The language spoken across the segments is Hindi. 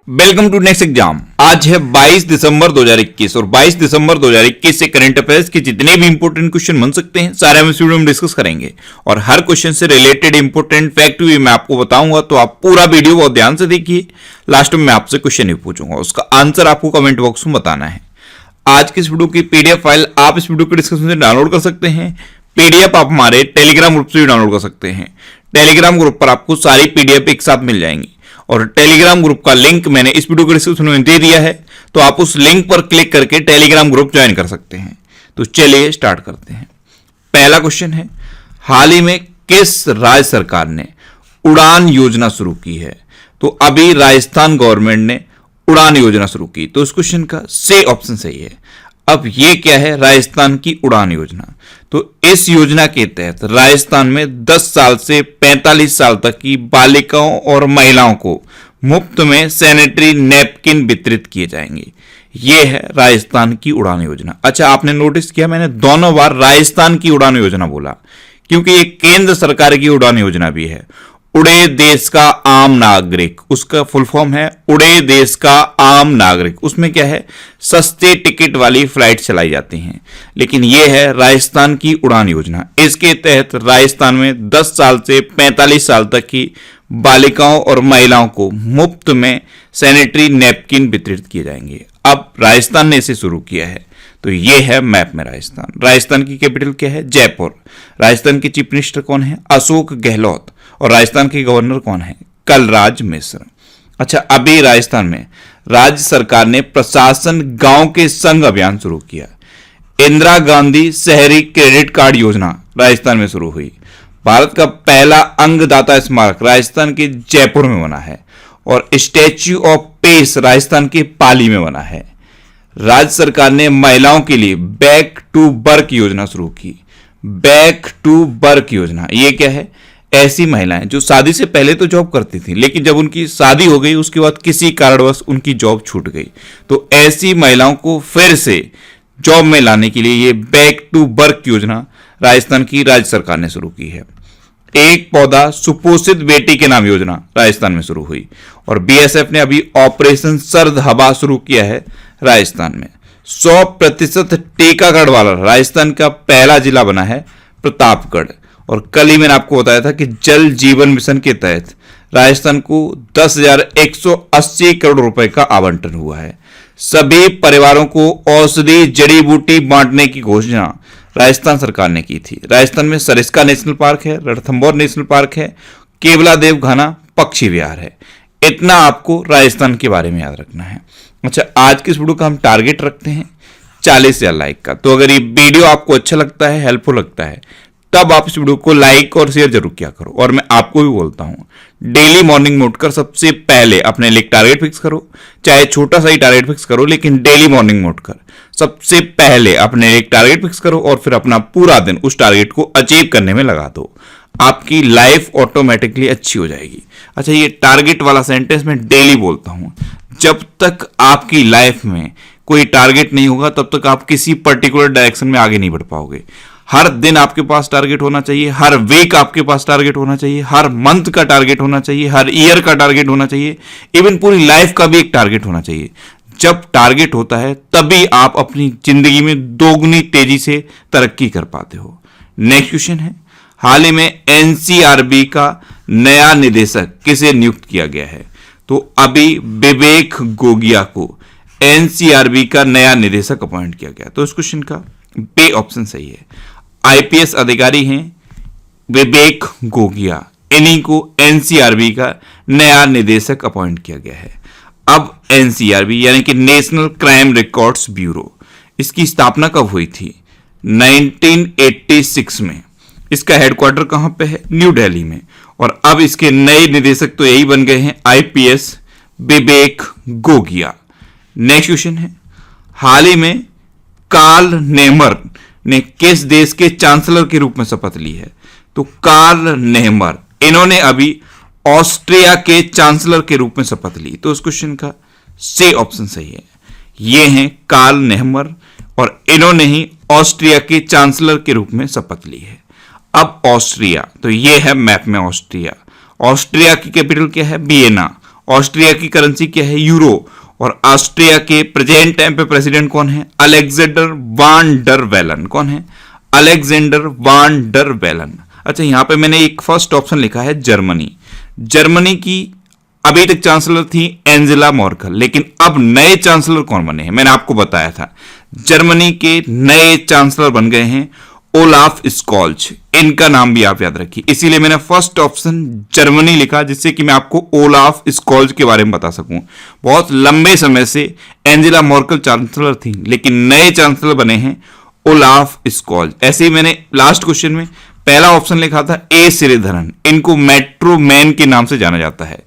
Welcome to next exam. आज है 22 दिसंबर 2021 और 22 दिसंबर 2021 से करंट अफेयर्स के जितने भी इंपोर्टेंट क्वेश्चन बन सकते हैं सारे हम इस वीडियो में डिस्कस करेंगे और हर क्वेश्चन से रिलेटेड इंपोर्टेंट फैक्ट भी मैं आपको बताऊंगा, तो आप पूरा वीडियो बहुत ध्यान से देखिए। लास्ट में मैं आपसे क्वेश्चन भी पूछूंगा, उसका आंसर आपको कमेंट बॉक्स में बताना है। आज की इस वीडियो की पीडीएफ फाइल आप इस वीडियो के डिस्क्रिप्शन से डाउनलोड कर सकते हैं। पीडीएफ आप हमारे टेलीग्राम ग्रुप से भी डाउनलोड कर सकते हैं। टेलीग्राम ग्रुप पर आपको सारी पीडीएफ एक साथ मिल जाएंगी और टेलीग्राम ग्रुप का लिंक मैंने इस वीडियो के डिस्क्रिप्शन में दे दिया है, तो आप उस लिंक पर क्लिक करके टेलीग्राम ग्रुप ज्वाइन कर सकते हैं। तो चलिए स्टार्ट करते हैं। पहला क्वेश्चन है, हाल ही में किस राज्य सरकार ने उड़ान योजना शुरू की है? तो अभी राजस्थान गवर्नमेंट ने उड़ान योजना शुरू की, तो इस क्वेश्चन का सी ऑप्शन सही है। अब ये क्या है? राजस्थान की उड़ान योजना। तो इस योजना के तहत राजस्थान में 10 साल से 45 साल तक की बालिकाओं और महिलाओं को मुफ्त में सैनिटरी नैपकिन वितरित किए जाएंगे। यह है राजस्थान की उड़ान योजना। अच्छा, आपने नोटिस किया मैंने दोनों बार राजस्थान की उड़ान योजना बोला, क्योंकि ये केंद्र सरकार की उड़ान योजना भी है। उड़े देश का आम नागरिक, उसका फुल फॉर्म है उड़े देश का आम नागरिक। उसमें क्या है? सस्ते टिकट वाली फ्लाइट चलाई जाती हैं, लेकिन यह है राजस्थान की उड़ान योजना। इसके तहत राजस्थान में 10 साल से 45 साल तक की बालिकाओं और महिलाओं को मुफ्त में सैनिटरी नैपकिन वितरित किए जाएंगे। अब राजस्थान ने इसे शुरू किया है, तो यह है मैप में राजस्थान। राजस्थान की कैपिटल क्या है? जयपुर। राजस्थान के चीफ मिनिस्टर कौन है? अशोक गहलोत। और राजस्थान के गवर्नर कौन है? कलराज मिश्र। अच्छा, अभी राजस्थान में राज्य सरकार ने प्रशासन गांव के संग अभियान शुरू किया। इंदिरा गांधी शहरी क्रेडिट कार्ड योजना राजस्थान में शुरू हुई। भारत का पहला अंगदाता स्मारक राजस्थान के जयपुर में बना है और स्टैच्यू ऑफ पीस राजस्थान के पाली में बना है। राज्य सरकार ने महिलाओं के लिए बैक टू वर्क योजना शुरू की। बैक टू वर्क योजना ये क्या है? ऐसी महिलाएं जो शादी से पहले तो जॉब करती थी, लेकिन जब उनकी शादी हो गई उसके बाद किसी कारणवश उनकी जॉब छूट गई, तो ऐसी महिलाओं को फिर से जॉब में लाने के लिए ये बैक टू वर्क योजना राजस्थान की राज्य सरकार ने शुरू की है। एक पौधा सुपोषित बेटी के नाम योजना राजस्थान में शुरू हुई और बीएसएफ ने अभी ऑपरेशन सर्द हवा शुरू किया है राजस्थान में। 100% टीकाकरण वाला राजस्थान का पहला जिला बना है प्रतापगढ़। और कल ही मैंने आपको बताया था कि जल जीवन मिशन के तहत राजस्थान को 10,180 करोड़ रुपए का आवंटन हुआ है। सभी परिवारों को औषधि जड़ी बूटी बांटने की घोषणा राजस्थान सरकार ने की थी। राजस्थान में सरिस्का नेशनल पार्क है, रणथंभौर नेशनल पार्क है, केवलादेव घाना पक्षी विहार है। इतना आपको राजस्थान के बारे में याद रखना है। अच्छा, आज की इस वीडियो का हम टारगेट रखते हैं 40,000 लाइक का। तो अगर ये वीडियो आपको अच्छा लगता है, हेल्पफुल लगता है, तब आप इस वीडियो को लाइक और शेयर जरूर किया करो। और मैं आपको भी बोलता हूं, डेली मॉर्निंग में उठकर सबसे पहले अपने लिए टारगेट फिक्स करो, चाहे छोटा सा ही टारगेट फिक्स करो, लेकिन डेली मॉर्निंग में उठकर सबसे पहले अपने लिए टारगेट फिक्स करो और फिर अपना पूरा दिन उस टारगेट को अचीव करने में लगा दो। आपकी लाइफ ऑटोमेटिकली अच्छी हो जाएगी। अच्छा, ये टारगेट वाला सेंटेंस मैं डेली बोलता हूं। जब तक आपकी लाइफ में कोई टारगेट नहीं होगा तब तक आप किसी पर्टिकुलर डायरेक्शन में आगे नहीं बढ़ पाओगे। हर दिन आपके पास टारगेट होना चाहिए, हर वीक आपके पास टारगेट होना चाहिए, हर मंथ का टारगेट होना चाहिए, हर ईयर का टारगेट होना चाहिए, इवन पूरी लाइफ का भी एक टारगेट होना चाहिए। जब टारगेट होता है तभी आप अपनी जिंदगी में दोगुनी तेजी से तरक्की कर पाते हो। नेक्स्ट क्वेश्चन है, हाल ही में एनसीआरबी का नया निदेशक किसे नियुक्त किया गया है? तो अभी विवेक गोगिया को एनसीआरबी का नया निदेशक अपॉइंट किया गया। तो इस क्वेश्चन का बी ऑप्शन सही है। आईपीएस अधिकारी हैं विवेक गोगिया, इन्हीं को एनसीआरबी का नया निदेशक अपॉइंट किया गया है। अब एनसीआरबी यानी कि नेशनल क्राइम रिकॉर्ड्स ब्यूरो, इसकी स्थापना कब हुई थी? 1986 में। इसका हेडक्वार्टर कहां पे है? न्यू दिल्ली में। और अब इसके नए निदेशक तो यही बन गए हैं, आईपीएस विवेक गोगिया। नेक्स्ट क्वेश्चन है, हाल ही में कार्ल नेमर ने किस देश के चांसलर के रूप में शपथ ली है? तो कार्ल नेमर, इन्होंने अभी ऑस्ट्रिया के चांसलर के रूप में शपथ ली। तो इस क्वेश्चन का सी ऑप्शन सही है। ये हैं कार्ल नेमर और इन्होंने ही ऑस्ट्रिया के चांसलर के रूप में शपथ ली है। अब ऑस्ट्रिया, तो ये है मैप में ऑस्ट्रिया। ऑस्ट्रिया की कैपिटल क्या है? वियना। ऑस्ट्रिया की करेंसी क्या है? यूरो। और ऑस्ट्रिया के प्रेजेंट टाइम पे प्रेसिडेंट कौन है? अलेक्जेंडर वान डर वेलन। कौन है? अलेक्जेंडर वान डर वेलन। अच्छा, यहां पे मैंने एक फर्स्ट ऑप्शन लिखा है जर्मनी। जर्मनी की अभी तक चांसलर थी एंजेला मर्केल, लेकिन अब नए चांसलर कौन बने हैं? मैंने आपको बताया था जर्मनी के नए चांसलर बन गए हैं ओलाफ स्कॉल्ज। इनका नाम भी आप याद रखिए, इसीलिए मैंने फर्स्ट ऑप्शन जर्मनी लिखा, जिससे कि मैं आपको ओलाफ स्कॉल्ज के बारे में बता सकूं। बहुत लंबे समय से एंजेला मर्केल चांसलर थी, लेकिन नए चांसलर बने हैं ओलाफ स्कॉल्ज। ऐसे ही मैंने लास्ट क्वेश्चन में पहला ऑप्शन लिखा था ए श्रीधरन। इनको मेट्रो मैन के नाम से जाना जाता है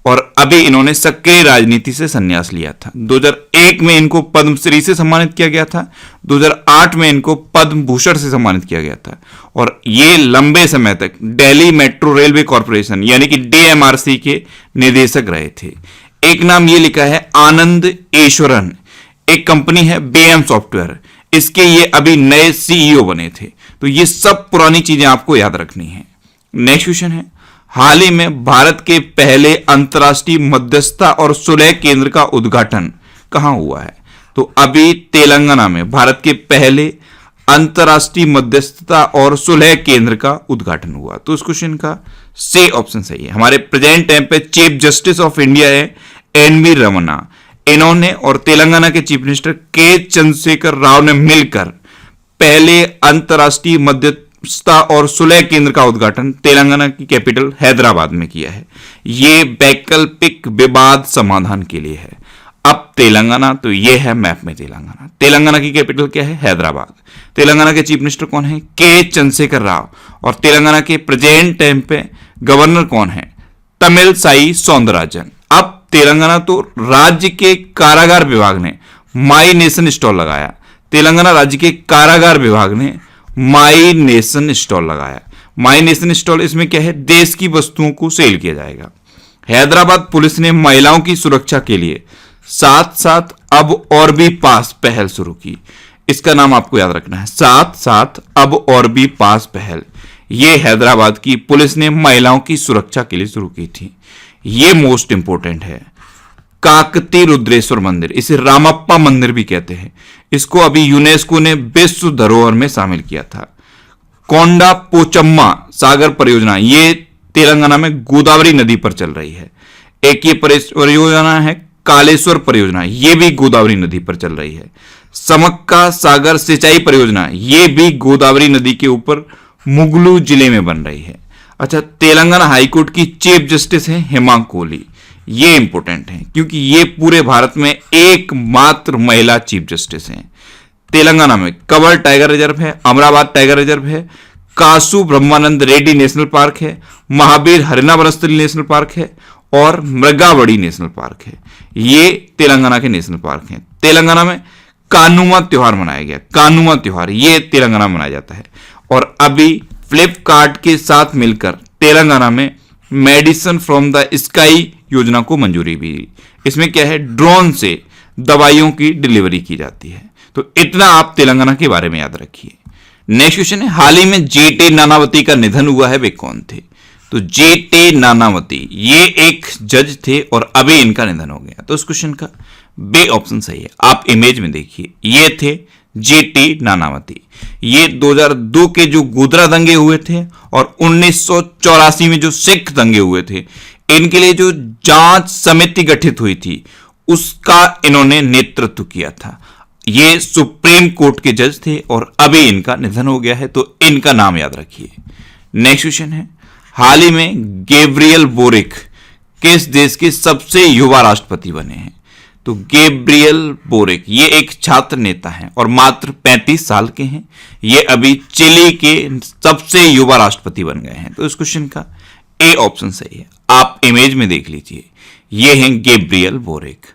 और अभी इन्होंने सक्रिय राजनीति से संन्यास लिया था। 2001 में इनको पद्मश्री से सम्मानित किया गया था, 2008 में इनको पद्म भूषण से सम्मानित किया गया था और ये लंबे समय तक दिल्ली मेट्रो रेलवे कॉर्पोरेशन यानी कि DMRC के निदेशक रहे थे। एक नाम ये लिखा है आनंद ईश्वरन, एक कंपनी है BM सॉफ्टवेयर, इसके ये अभी नए CEO बने थे। तो ये सब पुरानी चीजें आपको याद रखनी है। नेक्स्ट क्वेश्चन है, हाल ही में भारत के पहले अंतर्राष्ट्रीय मध्यस्थता और सुलह केंद्र का उद्घाटन कहां हुआ है? तो अभी तेलंगाना में भारत के पहले अंतर्राष्ट्रीय मध्यस्थता और सुलह केंद्र का उद्घाटन हुआ। तो इस क्वेश्चन का सी ऑप्शन सही है। हमारे प्रेजेंट टाइम पे चीफ जस्टिस ऑफ इंडिया है NV रमन्ना। इन्होंने और तेलंगाना के चीफ मिनिस्टर के चंद्रशेखर राव ने मिलकर पहले अंतर्राष्ट्रीय मध्यस्थता और सुलह केंद्र का उद्घाटन तेलंगाना की कैपिटल हैदराबाद में किया है। ये वैकल्पिक विवाद समाधान के लिए है। अब तेलंगाना, तो ये है मैप में तेलंगाना। तेलंगाना की कैपिटल क्या है? हैदराबाद। तेलंगाना के चीफ मिनिस्टर कौन है? के चंद्रशेखर राव। और तेलंगाना के प्रेजेंट टाइम पे गवर्नर कौन है? तमिलसाई सौंदरराजन। अब तेलंगाना तो राज्य के कारागार विभाग ने माई नेशन स्टॉल लगाया। तेलंगाना राज्य के कारागार विभाग ने माई नेशन स्टॉल लगाया। माई नेशन स्टॉल, इसमें क्या है? देश की वस्तुओं को सेल किया जाएगा। हैदराबाद पुलिस ने महिलाओं की सुरक्षा के लिए साथ साथ अब और भी पास पहल शुरू की। इसका नाम आपको याद रखना है, साथ साथ अब और भी पास पहल। यह हैदराबाद की पुलिस ने महिलाओं की सुरक्षा के लिए शुरू की थी। यह मोस्ट इंपोर्टेंट है। काकती रुद्रेश्वर मंदिर, इसे रामप्पा मंदिर भी कहते हैं, इसको अभी यूनेस्को ने विश्व धरोहर में शामिल किया था। कोंडा पोचम्मा सागर परियोजना, ये तेलंगाना में गोदावरी नदी पर चल रही है। एक ये परियोजना है कालेश्वर परियोजना, ये भी गोदावरी नदी पर चल रही है। समक्का सागर सिंचाई परियोजना, ये भी गोदावरी नदी के ऊपर मुगलू जिले में बन रही है। अच्छा, तेलंगाना हाईकोर्ट की चीफ जस्टिस है हेमा कोहली। ये इंपॉर्टेंट है क्योंकि ये पूरे भारत में एकमात्र महिला चीफ जस्टिस हैं। तेलंगाना में कवर टाइगर रिजर्व है, अमरावती टाइगर रिजर्व है, कासु ब्रह्मानंद रेड्डी नेशनल पार्क है, महावीर हरिना वनस्थली नेशनल पार्क है और मृगावड़ी नेशनल पार्क है। ये तेलंगाना के नेशनल पार्क हैं। तेलंगाना में कानुमा त्योहार मनाया गया। कानुमा त्योहार ये तेलंगाना में मनाया जाता है। और अभी फ्लिपकार्ट के साथ मिलकर तेलंगाना में मेडिसिन फ्रॉम द स्काई योजना को मंजूरी भी। इसमें क्या है? ड्रोन से दवाइयों की डिलीवरी की जाती है। तो इतना आप तेलंगाना के बारे में याद रखिए। नेक्स्ट क्वेश्चन है, हाल ही में जेटे नानावती का निधन हुआ है, वे कौन थे? तो जेटे नानावती ये एक जज थे और अभी इनका निधन हो गया। तो इस क्वेश्चन का बे ऑप्शन सही है। आप इमेज में देखिए, ये थे जेटे नानावती। ये 2002 के जो गोधरा दंगे हुए थे और 1984 में जो सिख दंगे हुए थे, इनके लिए जो जांच समिति गठित हुई थी उसका इन्होंने नेतृत्व किया था। ये सुप्रीम कोर्ट के जज थे और अभी इनका निधन हो गया है, तो इनका नाम याद रखिए। नेक्स्ट क्वेश्चन है, हाल ही में गैब्रियल बोरिक किस देश के सबसे युवा राष्ट्रपति बने हैं? तो गैब्रियल बोरिक ये एक छात्र नेता हैं और मात्र 35 साल के हैं। ये अभी चिली के सबसे युवा राष्ट्रपति बन गए हैं। तो इस क्वेश्चन का ए ऑप्शन सही है। आप इमेज में देख लीजिए, ये हैं गैब्रियल बोरिक।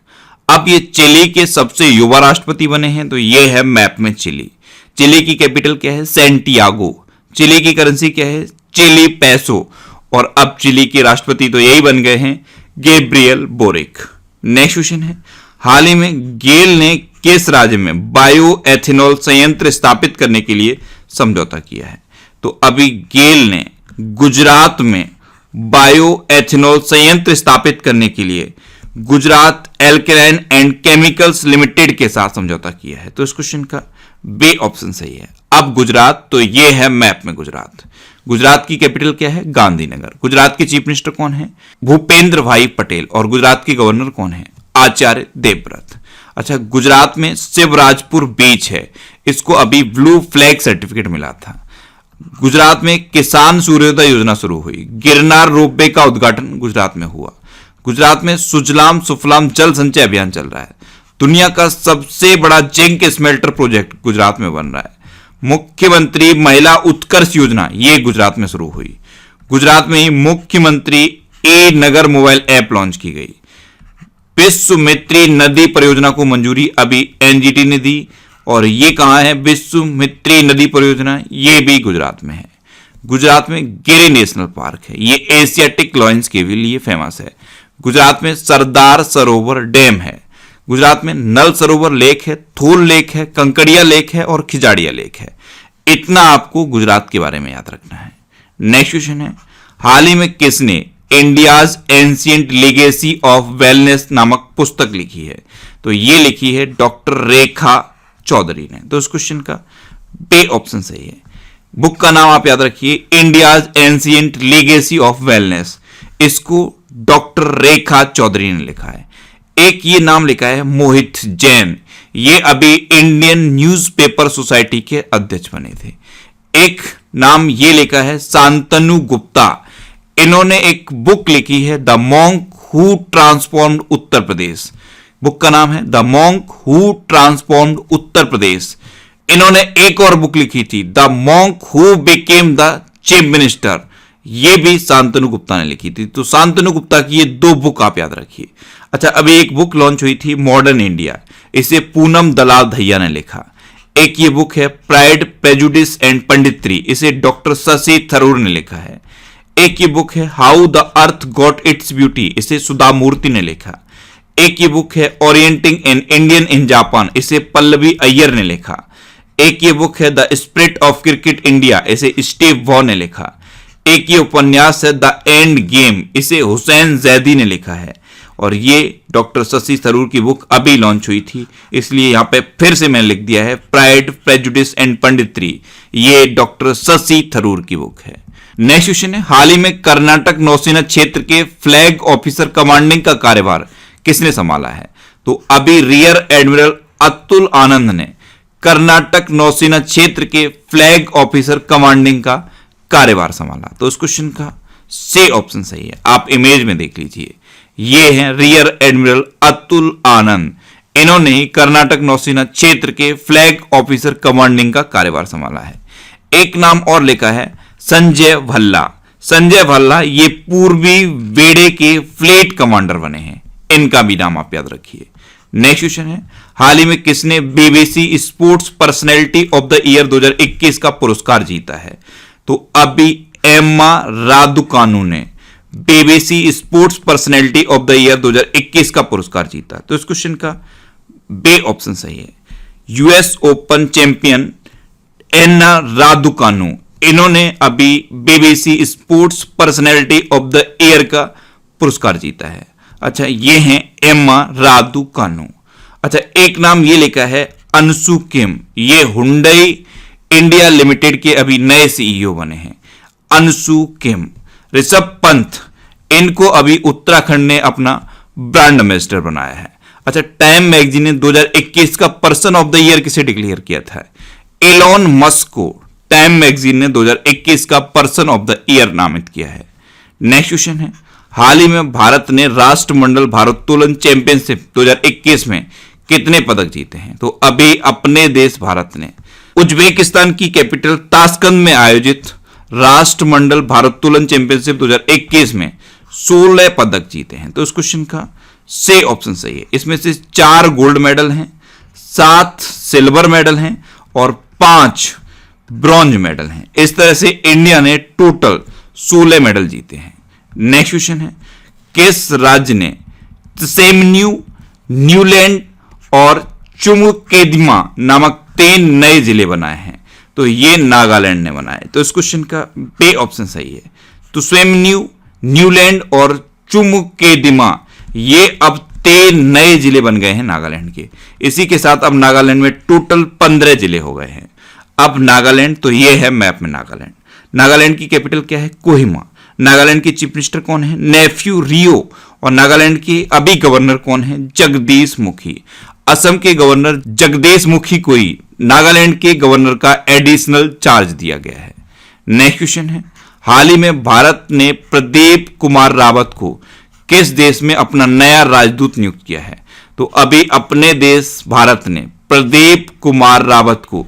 अब ये चिली के सबसे युवा राष्ट्रपति बने हैं, तो ये है मैप में चिली। चिली की कैपिटल क्या है? सैंटियागो। चिली की करेंसी क्या है? चिली पैसो। और अब चिली के राष्ट्रपति तो यही बन गए हैं, गैब्रियल बोरिक। नेक्स्ट क्वेश्चन है, हाल ही में गेल ने किस राज्य में बायो एथेनॉल संयंत्र स्थापित करने के लिए समझौता किया है? तो अभी गेल ने गुजरात में बायो एथेनॉल संयंत्र स्थापित करने के लिए Gujarat alkaline and chemicals limited के साथ समझौता किया है। तो इस क्वेश्चन का बी ऑप्शन सही है। अब गुजरात, तो ये है मैप में गुजरात। गुजरात की कैपिटल क्या है? गांधीनगर। गुजरात के चीफ मिनिस्टर कौन है? भूपेंद्र भाई पटेल। और गुजरात के गवर्नर कौन है? आचार्य देवव्रत। अच्छा, गुजरात में शिवराजपुर बीच है, इसको अभी ब्लू फ्लैग सर्टिफिकेट मिला था। गुजरात में किसान सूर्योदय योजना शुरू हुई। गिरनार रोपवे का उद्घाटन गुजरात में हुआ। गुजरात में सुजलाम सुफलाम जल संचय अभियान चल रहा है। दुनिया का सबसे बड़ा जिंक स्मेल्टर प्रोजेक्ट गुजरात में बन रहा है। मुख्यमंत्री महिला उत्कर्ष योजना ये गुजरात में शुरू हुई। गुजरात में ही मुख्यमंत्री ए नगर मोबाइल ऐप लॉन्च की गई। विश्वामित्री नदी परियोजना को मंजूरी अभी एनजीटी ने दी। और ये कहां है विश्वामित्री नदी परियोजना? ये भी गुजरात में है। गुजरात में गिरी नेशनल पार्क है, ये एशियाटिक लॉयंस के लिए फेमस है। गुजरात में सरदार सरोवर डैम है। गुजरात में नल सरोवर लेक है, थूल लेक है, कंकड़िया लेक है और खिजाड़िया लेक है। इतना आपको गुजरात के बारे में याद रखना है। नेक्स्ट क्वेश्चन है, हाल ही में किसने India's ancient legacy of wellness नामक पुस्तक लिखी है? तो ये लिखी है डॉक्टर रेखा चौधरी ने। तो इस क्वेश्चन का बी ऑप्शन सही है। बुक का नाम आप याद रखिए, India's ancient legacy of wellness. इसको डॉक्टर रेखा चौधरी ने लिखा है। एक ये नाम लिखा है मोहित जैन, ये अभी इंडियन न्यूज़पेपर सोसाइटी के अध्यक्ष बने थे। एक नाम ये लिखा है शांतनु गुप्ता, इन्होंने एक बुक लिखी है the monk who transformed Uttar Pradesh. Book का नाम है the monk who transformed Uttar Pradesh. इन्होंने एक और बुक लिखी थी the monk who became the chief minister, ये भी शांतनु गुप्ता ने लिखी थी। तो शांतनु गुप्ता की ये दो बुक आप याद रखिए। अच्छा, अभी एक बुक लॉन्च हुई थी मॉडर्न इंडिया, इसे पूनम दलाल दहिया ने लिखा। एक ये बुक है प्राइड प्रेजुडिस एंड पंडित्री, इसे डॉक्टर शशि थरूर ने लिखा है। एक ये बुक है how the earth got its beauty, इसे सुधा मूर्ति ने लिखा। एक ये बुक है orienting an Indian in Japan, इसे पल्लवी अय्यर ने लिखा। एक ये बुक है the spirit of cricket India, इसे स्टीव वॉ ने लिखा। एक ये उपन्यास है द एंड गेम, इसे हुसैन जैदी ने लिखा है। और ये डॉक्टर शशि थरूर की बुक अभी लॉन्च हुई थी, इसलिए यहां पे फिर से मैंने लिख दिया है प्राइड प्रेजुडिस एंड पंडित्री, ये डॉक्टर शशि थरूर की बुक है। नेक्स्ट क्वेश्चन है, हाल ही में कर्नाटक नौसेना क्षेत्र के फ्लैग ऑफिसर कमांडिंग का कार्यभार किसने संभाला है? तो अभी रियर एडमिरल अतुल आनंद ने कर्नाटक नौसेना क्षेत्र के फ्लैग ऑफिसर कमांडिंग का कार्यभार संभाला। तो इस क्वेश्चन का सी ऑप्शन सही है। आप इमेज में देख लीजिए, ये हैं रियर एडमिरल अतुल आनंद, इन्होंने ही कर्नाटक नौसेना क्षेत्र के फ्लैग ऑफिसर कमांडिंग का कार्यभार संभाला है। एक नाम और लिखा है संजय भल्ला। संजय भल्ला ये पूर्वी वेड़े के फ्लीट कमांडर बने हैं, इनका भी नाम आप याद रखिए। नेक्स्ट क्वेश्चन है, हाल ही में किसने BBC sports personality of the year 2021 का पुरस्कार जीता है? तो अभी एम्मा रादुकानु ने BBC sports personality of the year 2021 का पुरस्कार जीता। तो इस क्वेश्चन का बी ऑप्शन सही है। यूएस ओपन चैंपियन एन्ना रादुकानु, इन्होंने अभी BBC sports personality of the year का पुरस्कार जीता है। अच्छा, ये हैं एम्मा रादुकानु। अच्छा, एक नाम ये लिखा है अंशु किम, ये हुंडई इंडिया लिमिटेड के अभी नए सीईओ बने हैं, अंशु किम। ऋषभ पंत, इनको अभी उत्तराखंड ने अपना ब्रांड एम्बेसडर बनाया है। अच्छा, टाइम मैगजीन ने 2021 का पर्सन ऑफ द ईयर किसे डिक्लेयर किया था? एलोन मस्क को टाइम मैगजीन ने 2021 का पर्सन ऑफ द ईयर नामित किया है। नेक्स्ट क्वेश्चन है, हाल ही में भारत ने राष्ट्रमंडल भारोत्तोलन चैंपियनशिप 2021 में कितने पदक जीते हैं? तो अभी अपने देश भारत ने उज्बेकिस्तान की कैपिटल ताशकंद में आयोजित राष्ट्रमंडल भारोत्तोलन चैंपियनशिप 2021 में 16 पदक जीते हैं। तो इस क्वेश्चन का सी ऑप्शन सही है। इसमें से 4 गोल्ड मेडल हैं, 7 सिल्वर मेडल हैं और 5 ब्रॉन्ज मेडल हैं। इस तरह से इंडिया ने टोटल 16 मेडल जीते हैं। नेक्स्ट क्वेश्चन है, किस राज्य ने त्सेमन्यू, न्यूलैंड और चुमकेदिमा नामक 3 नए जिले बनाए हैं? तो ये नागालैंड ने बनाए। तो इस क्वेश्चन का बी ऑप्शन सही है। त्सेमन्यू, न्यूलैंड और चुमकेदिमा, ये अब 3 नए जिले बन गए हैं नागालैंड के। इसी के साथ अब नागालैंड में टोटल 15 जिले हो गए हैं। अब नागालैंड, तो ये है मैप में नागालैंड। नागालैंड की कैपिटल क्या है? कोहिमा। नागालैंड के चीफ मिनिस्टर कौन है? नेफ्यू रियो। और नागालैंड के अभी गवर्नर कौन है? जगदीश मुखी। असम के गवर्नर जगदीश मुखी को ही नागालैंड के गवर्नर का एडिशनल चार्ज दिया गया है। नेक्स्ट क्वेश्चन है, हाल ही में भारत ने प्रदीप कुमार रावत को किस देश में अपना नया राजदूत नियुक्त किया है? तो अभी अपने देश भारत ने प्रदीप कुमार रावत को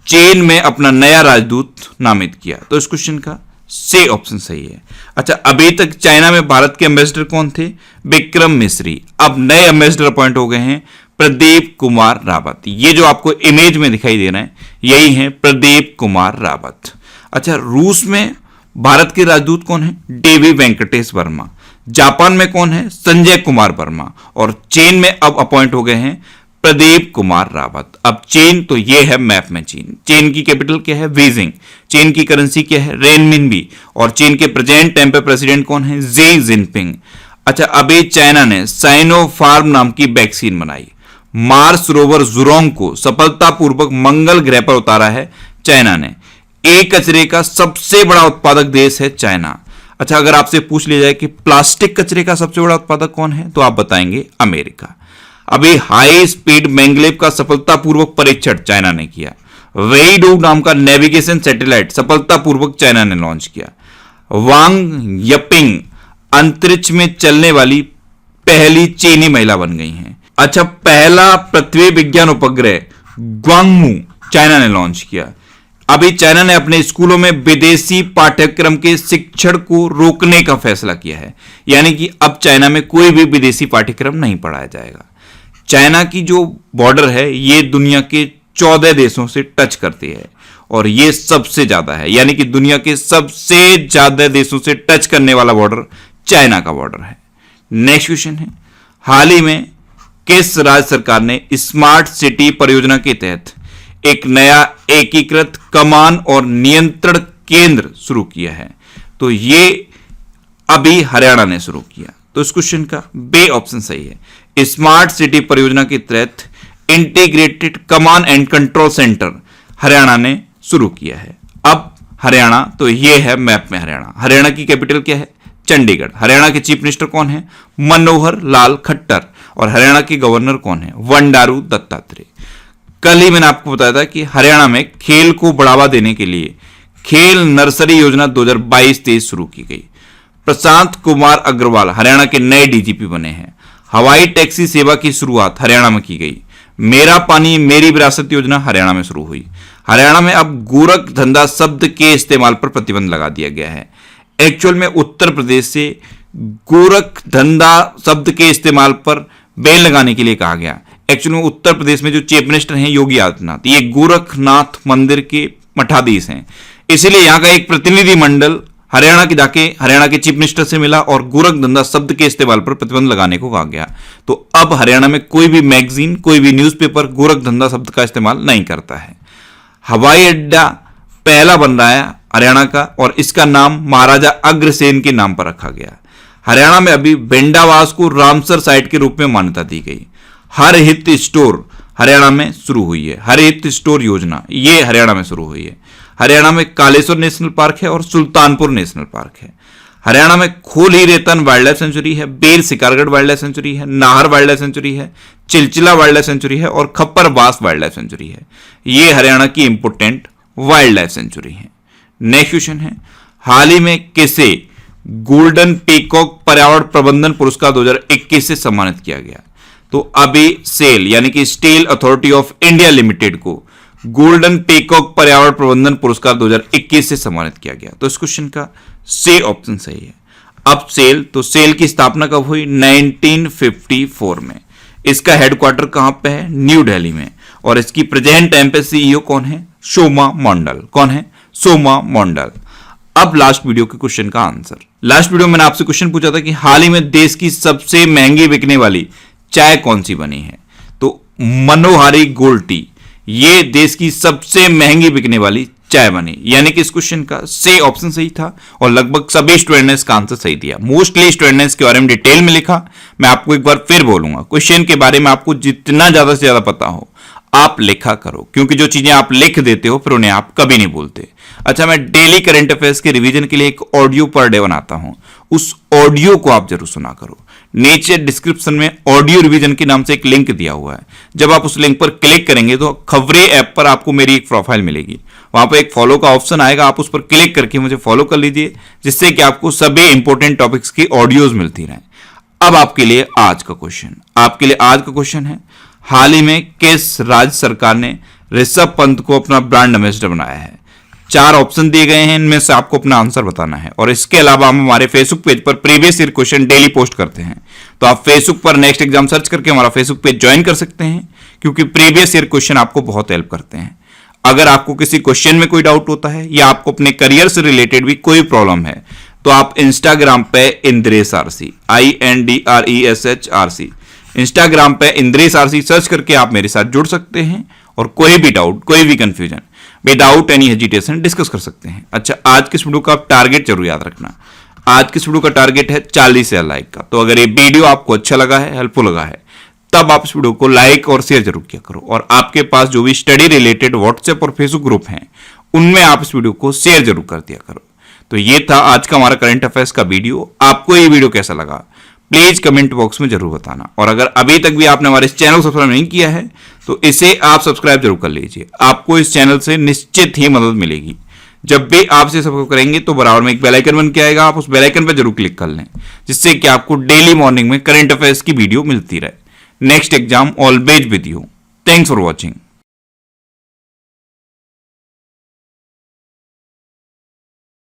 चीन में अपना नया राजदूत नामित किया। तो इस क्वेश्चन का सी ऑप्शन सही है। अच्छा, अभी तक चाइना में भारत के एम्बेसडर कौन थे? विक्रम मिश्री। अब नए एम्बेसडर अपॉइंट हो गए हैं प्रदीप कुमार रावत। ये जो आपको इमेज में दिखाई दे रहे हैं यही हैं प्रदीप कुमार रावत। अच्छा, रूस में भारत के राजदूत कौन है? डेवी वेंकटेश वर्मा। जापान में कौन है? संजय कुमार वर्मा। और चीन में अब अपॉइंट हो गए हैं प्रदीप कुमार रावत। अब चीन, तो ये है मैप में चीन। चीन की कैपिटल क्या है? बीजिंग। चीन की करेंसी क्या है? रेनमिनबी। और चीन के प्रेजेंट टाइम पे प्रेसिडेंट कौन है? Xi Jinping. अच्छा, अभी चाइना ने साइनोफार्म नाम की वैक्सीन बनाई। मार्स रोवर जुरोंग को सफलतापूर्वक मंगल ग्रह पर उतारा है चाइना ने। एक कचरे का सबसे बड़ा उत्पादक देश है चाइना। अच्छा, अगर आपसे पूछ लिया जाए कि प्लास्टिक कचरे का सबसे बड़ा उत्पादक कौन है, तो आप बताएंगे अमेरिका। अभी हाई स्पीड मैंगलेव का सफलतापूर्वक परीक्षण चाइना ने किया। वेईडू नाम का नेविगेशन सैटेलाइट सफलतापूर्वक चाइना ने लॉन्च किया। वांग यपिंग अंतरिक्ष में चलने वाली पहली चीनी महिला बन गई हैं। अच्छा, पहला पृथ्वी विज्ञान उपग्रह ग्वांगमू चाइना ने लॉन्च किया। अभी चाइना ने अपने स्कूलों में विदेशी पाठ्यक्रम के शिक्षण को रोकने का फैसला किया है, यानी कि अब चाइना में कोई भी विदेशी पाठ्यक्रम नहीं पढ़ाया जाएगा। चाइना की जो बॉर्डर है ये दुनिया के 14 देशों से टच करती है और ये सबसे ज्यादा है, यानी कि दुनिया के सबसे ज्यादा देशों से टच करने वाला बॉर्डर चाइना का बॉर्डर है। नेक्स्ट क्वेश्चन है, हाल ही में किस राज्य सरकार ने स्मार्ट सिटी परियोजना के तहत एक नया एकीकृत कमान और नियंत्रण केंद्र शुरू किया है? तो ये अभी हरियाणा ने शुरू किया। तो इस क्वेश्चन का बी ऑप्शन सही है। स्मार्ट सिटी परियोजना के तहत integrated command and control centre Haryana ने शुरू किया है। अब हरियाणा, तो ये है मैप में हरियाणा। हरियाणा की कैपिटल क्या है? चंडीगढ़। हरियाणा के चीफ मिनिस्टर कौन है? मनोहर लाल खट्टर। और हरियाणा के गवर्नर कौन है? बंडारू दत्तात्रेय। कल ही मैंने आपको बताया था कि हरियाणा में खेल को बढ़ावा देने के लिए खेल नर्सरी योजना 2022-23 शुरू की गई। प्रशांत कुमार अग्रवाल हरियाणा के नए डीजीपी बने हैं। हवाई टैक्सी सेवा की शुरुआत हरियाणा में की गई। मेरा पानी मेरी विरासत योजना हरियाणा में शुरू हुई। हरियाणा में अब गोरख धंधा शब्द के इस्तेमाल पर प्रतिबंध लगा दिया गया है। एक्चुअल में उत्तर प्रदेश से गोरख धंधा शब्द के इस्तेमाल पर बैन लगाने के लिए कहा गया। एक्चुअल में उत्तर प्रदेश में जो चीफ मिनिस्टर हैं योगी आदित्यनाथ, ये गोरखनाथ मंदिर के मठाधीश हैं, इसीलिए यहाँ का एक प्रतिनिधि मंडल हरियाणा के जाके हरियाणा के चीफ मिनिस्टर से मिला और गोरख धंधा शब्द के इस्तेमाल पर प्रतिबंध लगाने को कहा गया। तो अब हरियाणा में कोई भी मैगजीन, कोई भी न्यूज़पेपर गोरख धंधा शब्द का इस्तेमाल नहीं करता है। हवाई अड्डा पहला बन रहा है हरियाणा का और इसका नाम महाराजा अग्रसेन के नाम पर रखा गया। हरियाणा में अभी बेंडावास को रामसर साइट के रूप में मान्यता दी गई। हर हित स्टोर हरियाणा में शुरू हुई है। हर हित स्टोर योजना ये हरियाणा में शुरू हुई है। हरियाणा में कालेश्वर नेशनल पार्क है और सुल्तानपुर नेशनल पार्क है। हरियाणा में खोली रेतन वाइल्ड लाइफ सेंचुरी है, बेर शिकारगढ़ वाइल्ड लाइफ सेंचुरी है, नाहर वाइल्ड लाइफ सेंचुरी है, चिलचिला वाइल्ड लाइफ सेंचुरी है और खप्पर बास वाइल्ड लाइफ सेंचुरी है। ये हरियाणा की इंपोर्टेंट वाइल्ड लाइफ सेंचुरी है। नेक्स्ट क्वेश्चन है, हाल ही में किसे गोल्डन पीकॉक पर्यावरण प्रबंधन पुरस्कार 2021 से सम्मानित किया गया? तो अभी सेल यानी कि steel authority of India limited को गोल्डन पीकॉक पर्यावरण प्रबंधन पुरस्कार 2021 से सम्मानित किया गया। तो इस क्वेश्चन का सी ऑप्शन सही है। अब सेल, तो सेल की स्थापना कब हुई? 1954 में। इसका हेडक्वार्टर कहां पे है? न्यू दिल्ली में। और इसकी प्रेजेंट टाइम पे सीईओ कौन है? सोमा मंडल। कौन है? सोमा मंडल। अब लास्ट वीडियो के क्वेश्चन का आंसर। लास्ट वीडियो में मैंने आपसे क्वेश्चन पूछा था कि हाल ही में देश की सबसे महंगी बिकने वाली चाय कौन सी बनी है? तो मनोहारी गोल्ड टी ये देश की सबसे महंगी बिकने वाली चाय बनी, यानी कि इस क्वेश्चन का सी ऑप्शन सही था और लगभग सभी स्टूडेंट ने इसका आंसर सही दिया। मोस्टली स्टूडेंट ने इसके बारे में डिटेल में लिखा। मैं आपको एक बार फिर बोलूंगा, क्वेश्चन के बारे में आपको जितना ज्यादा से ज्यादा पता हो आप लिखा करो, क्योंकि जो चीजें आप लिख देते हो फिर उन्हें आप कभी नहीं भूलते। अच्छा, मैं डेली करंट अफेयर्स के रिवीजन के लिए एक ऑडियो पर डे बनाता हूं, उस ऑडियो को आप जरूर सुना करो। नीचे डिस्क्रिप्शन में ऑडियो रिवीजन के नाम से एक लिंक दिया हुआ है, जब आप उस लिंक पर क्लिक करेंगे तो खबरें ऐप पर आपको मेरी एक प्रोफाइल मिलेगी, वहां पर एक फॉलो का ऑप्शन आएगा, आप उस पर क्लिक करके मुझे फॉलो कर लीजिए, जिससे कि आपको सभी इंपॉर्टेंट टॉपिक्स की ऑडियोज मिलती रहें। अब आपके लिए आज का क्वेश्चन है, हाल ही में किस राज्य सरकार ने ऋषभ पंत को अपना ब्रांड एम्बेसडर बनाया है? 4 ऑप्शन दिए गए हैं, इनमें से आपको अपना आंसर बताना है। और इसके अलावा हम हमारे फेसबुक पेज पर previous year question daily post करते हैं, तो आप फेसबुक पर नेक्स्ट एग्जाम सर्च करके हमारा फेसबुक पेज ज्वाइन कर सकते हैं, क्योंकि प्रीवियस ईयर क्वेश्चन आपको बहुत हेल्प करते हैं। अगर आपको किसी क्वेश्चन में कोई डाउट होता है या आपको अपने करियर से रिलेटेड भी कोई प्रॉब्लम है, तो आप इंस्टाग्राम पे इंद्रेश आरसी INDRESHRC इंस्टाग्राम पे इंद्रेश आरसी सर्च करके आप मेरे साथ जुड़ सकते हैं और कोई भी डाउट, कोई भी confusion without any hesitation discuss कर सकते हैं। अच्छा, आज के वीडियो का आप टारगेट जरूर याद रखना, आज के वीडियो का टारगेट है 40,000 लाइक का। तो अगर ये वीडियो आपको अच्छा लगा है, हेल्पफुल लगा है, तब आप इस वीडियो को लाइक और शेयर जरूर किया करो। और आपके पास जो भी स्टडी रिलेटेड व्हाट्सएप और फेसबुक ग्रुप हैं, उनमें आप इस वीडियो को शेयर जरूर कर दिया करो। तो ये था आज का हमारा करंट अफेयर्स का वीडियो। आपको ये वीडियो कैसा लगा प्लीज कमेंट बॉक्स में जरूर बताना। और अगर अभी तक भी आपने हमारे इस चैनल को सब्सक्राइब नहीं किया है तो इसे आप सब्सक्राइब जरूर कर लीजिए, आपको इस चैनल से निश्चित ही मदद मिलेगी। जब भी आप इसे सब्सक्राइब करेंगे तो बराबर में एक बेल आइकन बन के आएगा, आप उस बेल आइकन पर जरूर क्लिक कर लें, जिससे कि आपको डेली मॉर्निंग में करंट अफेयर्स की वीडियो मिलती रहे। Next exam always with you. Thanks for watching.